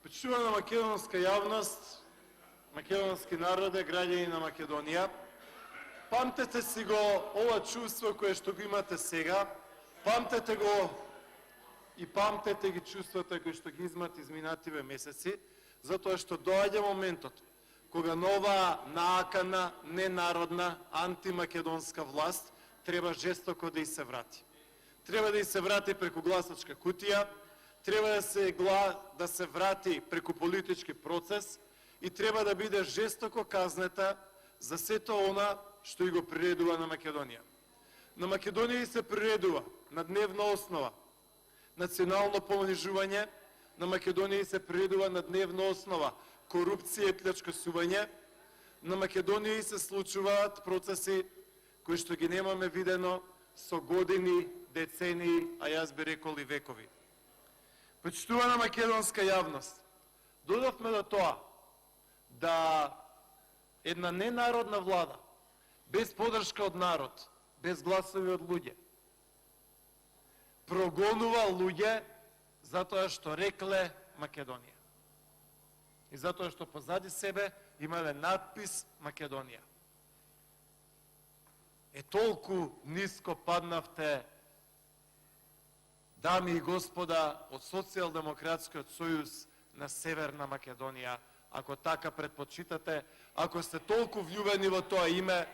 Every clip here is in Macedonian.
Почитувана македонска јавност, македонски народе, граѓани на Македонија, памтете си го ова чувство кое што го имате сега, памтете го и памтете ги чувствата кои што ги измат изминативе месеци, затоа што доаѓа моментот кога нова наакана, ненародна, антимакедонска власт треба жестоко да и се врати. Треба да и се врати преку гласачка кутија, треба да се врати преку политички процес и треба да биде жестоко казнета за сето она што и го приредува на Македонија. На Македонија се приредува на дневна основа национално понижување, на Македонија се приредува на дневна основа корупција и плячкосување, на Македонија се случуваат процеси кои што ги немаме видено со години, децении, а јас би рекол и векови. Почитувана македонска јавност, додавме до тоа да една ненародна влада, без подршка од народ, без гласови од луѓе, прогонува луѓе затоа што рекле Македонија. И затоа што позади себе имале надпис Македонија. Толку ниско паднавте, дами и господа, од Социјалдемократскиот сојуз на Северна Македонија, ако така предпочитате, ако сте толку влюбени во тоа име,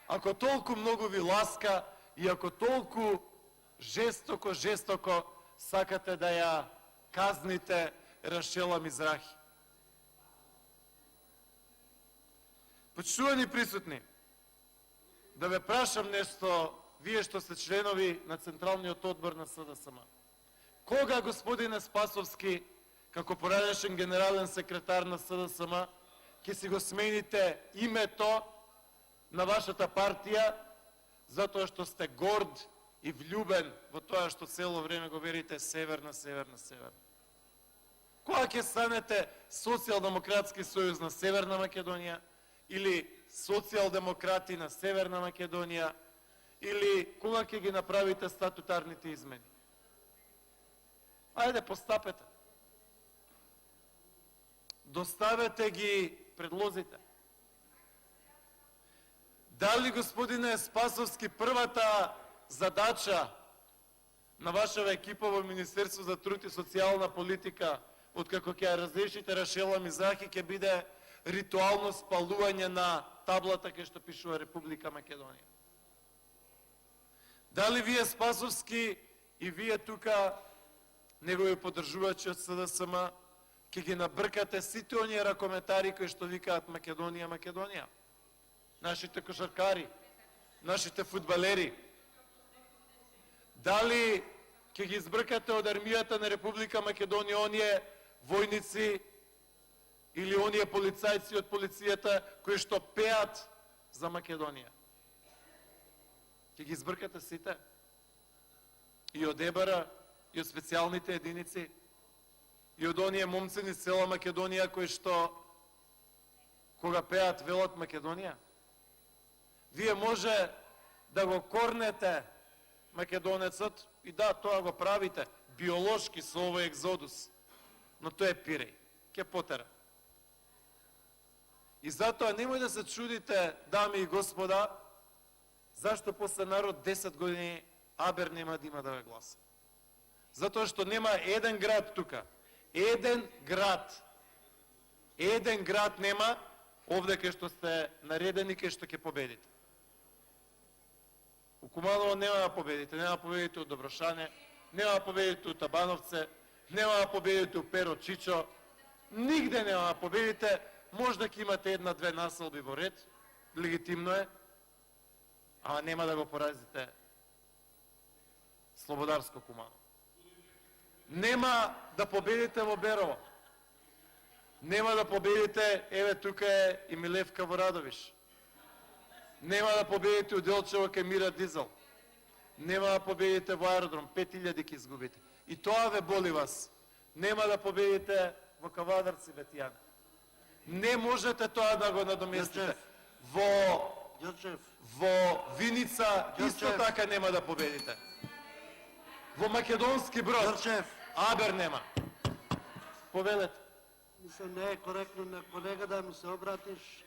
ако толку многу ви ласка и ако толку жестоко сакате да ја казните Рашела Мизрахи. Почитувани присутни, да ве прашам нешто, вие што сте членови на Централниот одбор на СДСМ. Кога, господине Спасовски, како поранешен генерален секретар на СДСМ, ќе си го смените името на вашата партија, затоа што сте горд и влюбен во тоа што цело време го верите Северна. Кога ќе станете Социјалдемократски сојуз на Северна Македонија, или социјалдемократи на Северна Македонија, или кога ќе ги направите статутарните измени? Ајде, постапете. Доставете ги предлозите. Дали, господине Спасовски, првата задача на вашава екипа во Министерство за труд и социјална политика, откако ќе разрешите Рашела Мизрахи, ќе биде ритуално спалување на таблата кај што пишува Република Македонија? Дали вие, Спасовски, и вие тука, негови поддржувачи од СДСМ, ќе ги набркате сите оние ракометари кои што викаат Македонија? Нашите кошаркари, нашите фудбалери? Дали ќе ги избркате од армијата на Република Македонија оние војници или оние полицајци од полицијата кои што пеат за Македонија? Ќе ги избркате сите? И од ЕБР, и од специјалните единици, и од оние момци низ цела Македонија кои што кога пеат велат Македонија? Вие може да го корнете македонецот, и да, тоа го правите биолошки со овој екзодус, но тоа е пиреј, ке потера. И затоа немој да се чудите, дами и господа, зашто после народ 10 години Абер нема да има да ве гласа. Затоа што нема еден град тука, еден град нема овде кај што сте наредени, кај што ќе победите. У Куманово нема да победите, нема да победите у Доброшане, нема да победите у Табановце, нема да победите у Перо Чичо, нигде нема да победите. Можда ќе имате една-две населби во ред, легитимно е, ама нема да го поразите Слободарско Куманово. Нема да победите во Берово. Нема да победите, еве тука е и Милевка во Радовиш. Нема да победите у Делчево кај Мира Дизел. Нема да победите во аеродром, 5000 ќе изгубите. И тоа ве боли вас. Нема да победите во Кавадарци, Ветијане. Не можете тоа да го надоместите. Во Виница исто така нема да победите. Во Македонски Брод Абер нема. Повелете. Мислам, не е коректно на колега да ми се обратиш.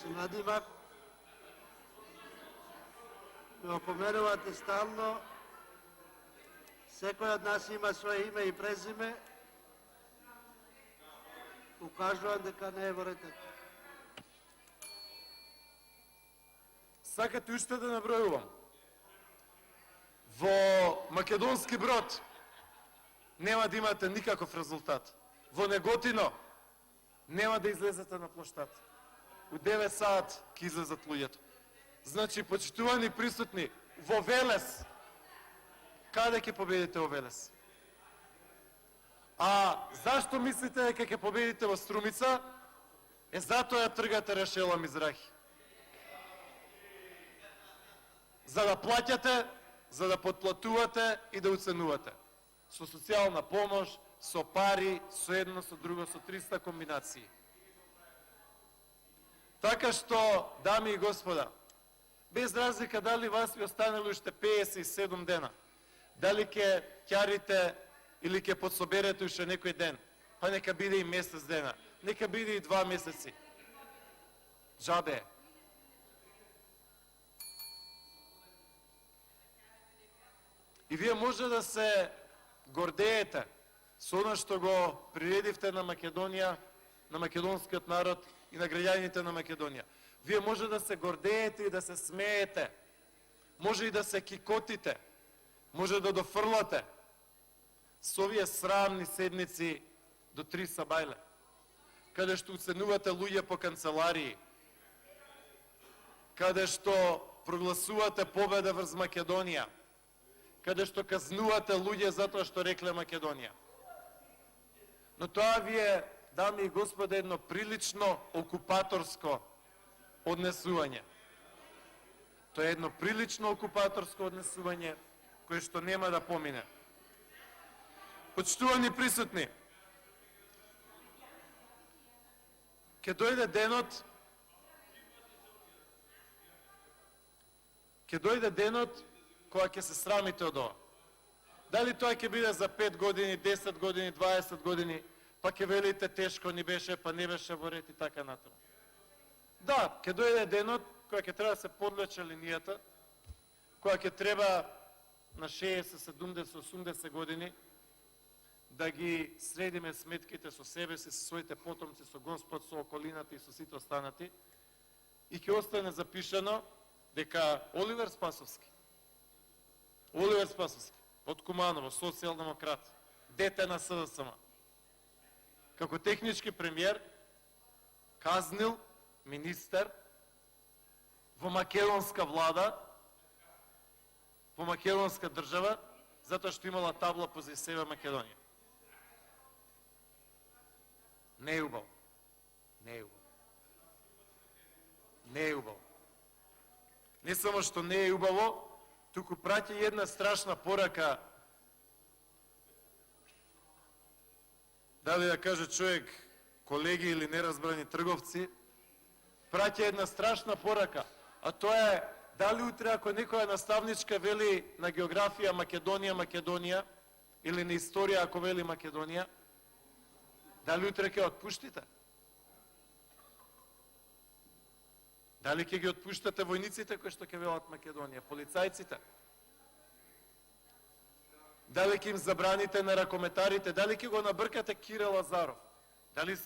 Се надимак. Ме опоменувате стално. Секој од нас има свое име и презиме. Укажувам дека не е во ред. Сакате уште да набројувам. Во Македонски Брод нема да имате никаков резултат. Во Неготино нема да излезете на площад. У 9 саат ќе излезат луѓето. Значи, почитувани присутни, во Велес, каде ќе победите во Велес? А зашто мислите дека ќе победите во Струмица? Затоа ја тргате Рашела Мизрахи. За да плаќате, за да подплатувате и да уценувате. Со социјална помош, со пари, со едно, со друго, со 300 комбинации. Така што, дами и господа, без разлика дали вас ви останали уште 57 дена, дали ќе ќарите или ќе подсоберете уште некој ден, па нека биде и месец дена, нека биде и 2 месеци. Джабе. И вие може да се гордеете со оно што го приредивте на Македонија, на македонскиот народ и на граѓаните на Македонија. Вие може да се гордеете и да се смеете, може и да се кикотите, може да дофрлате со овие срамни седници до 3 сабајле, каде што уценувате луѓе по канцеларии, каде што прогласувате победа врз Македонија, каде што казнувате луѓе затоа што рекле Македонија. Но тоа ви е, дами и господа, едно прилично окупаторско однесување. Тоа е едно прилично окупаторско однесување кое што нема да помине. Почитувани присутни, ќе дојде денот кога ќе се срамите од ова. Дали тоа ќе биде за 5 години, 10 години, 20 години, па ќе велите тешко ни беше, па не беше во ред и така натаму. Да, ќе дојде денот кога ќе треба да се подлече линијата, кога ќе треба на 60, 70, 80 години да ги средиме сметките со себе си, со своите потомци, со Господ, со околината и со сите останати, и ќе остане запишано дека Оливер Спасовски од Куманово, социјалдемократ, дете на СДСМ, како технички премиер, казнил министер во македонска влада, во македонска држава, затоа што имала табла позади себе Македонија. Не е убаво. Не е убаво. Не е убаво. Не само што не е убаво, туку праќа една страшна порака. Дали да каже човек, колеги или неразбрани трговци, праќа една страшна порака, а тоа е дали утре ако некоја наставничка вели на географија Македонија, или на историја ако вели Македонија, дали утре ќе отпуштите? Дали ќе ги отпуштате војниците кои што ќе велат Македонија, полицајците? Дали ќе им забраните на ракометарите? Дали ќе го набркате Кире Лазаров? Дали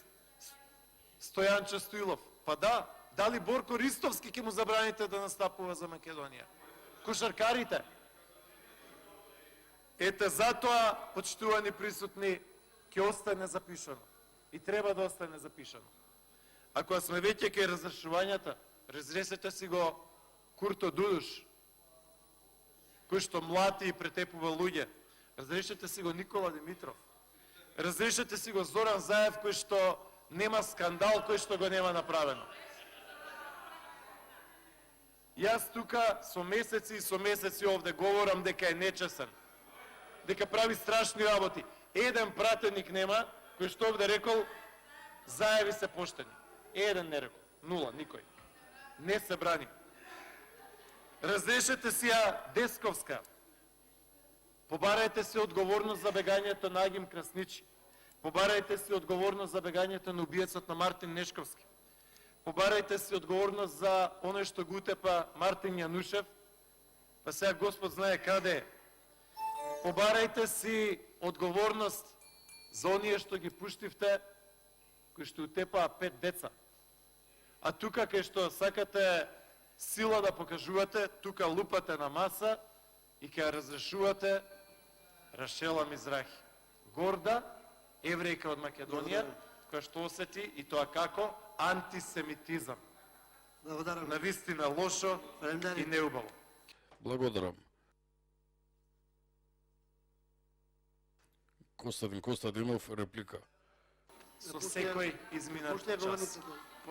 Стојанче Стоилов? Па да. Дали Борко Ристовски ќе му забраните да настапува за Македонија? Кошаркарите? Ете затоа, почитувани присутни, ќе остане запишано. И треба да остане запишано. Ако сме веќе кај разрешувањата, разрешете си го Курто Дудуш, кој што млати и претепува луѓе. Разрешете си го Никола Димитров. Разрешете си го Зоран Заев, кој што нема скандал, кој што го нема направено. Јас тука со месеци овде говорам дека е нечесен, дека прави страшни работи. Еден пратеник нема, кој што овде рекол, Заеви се поштени. Еден не рекол. Нула, никој. Не се брани. Разрешете си ја Десковска. Побарајте се одговорност за бегањето на Агим Красничи. Побарајте си одговорност за бегањето на убиецот на Мартин Нешковски. Побарајте си одговорност за оној што го утепа Мартин Јанушев, па сега Господ знае каде е. Побарајте си одговорност за оние што ги пуштивте, кои што утепаа 5 деца. А тука кај што сакате сила да покажувате, тука лупате на маса и ќе ја разрешувате Рашела Мизрахи. Горда еврејка од Македонија, која што осети и тоа како антисемитизам. Благодарам. Навистина лошо и неубаво. Благодарам. Костадин Костадинов, реплика. Со секој изминат час.